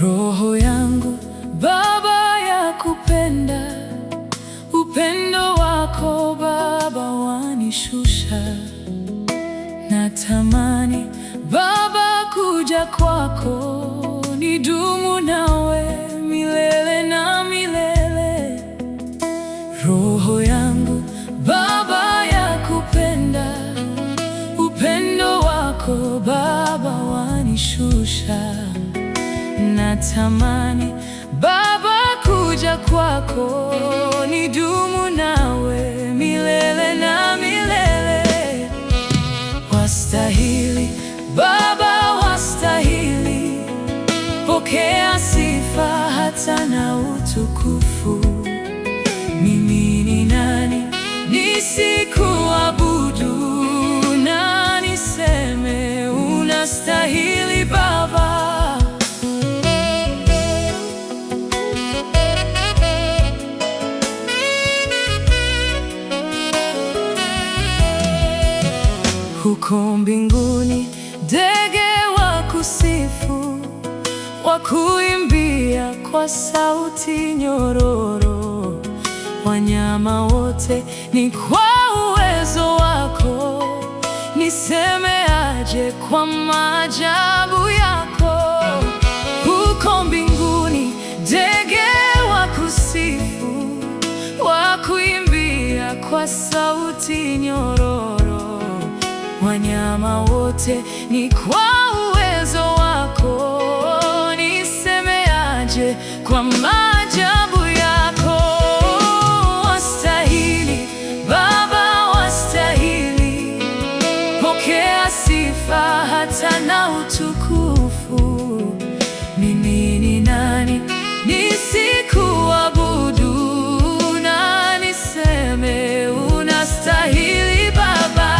Roho yangu Baba yakupenda, upendo wako Baba wanishusha. Natamani Baba kuja kwako, nidumu nawe milele na milele. Roho yangu Baba yakupenda, upendo wako Baba wanishusha. Natamani Baba kuja kwako, nidumu nawe milele na milele. Wastahili Baba, wastahili, pokea sifa hata na utukufu. Mimi ni nani nisikuabudu, na niseme unastahili Baba. Huko mbinguni ndege wakusifu, wakuimbia kwa sauti nyororo. Wanyama wote ni kwa uwezo wako, niseme aje kwa maajabu yako. Huko mbinguni ndege wakusifu, wakuimbia kwa sauti nyororo. Wanyama wote ni kwa uwezo wako, niseme aje kwa maajabu yako. Wastahili Baba, wastahili, pokea sifa hata na utukufu. Mimi ni nani nisikuabudu, na niseme unastahili Baba.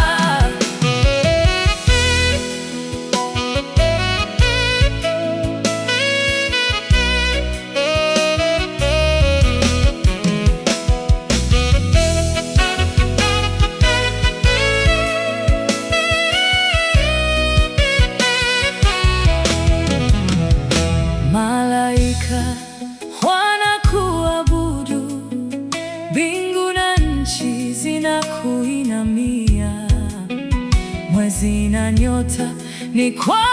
Malaika wanakuabudu, mbingu na nchi zinakuinamia. Mwezi na nyota ni kwa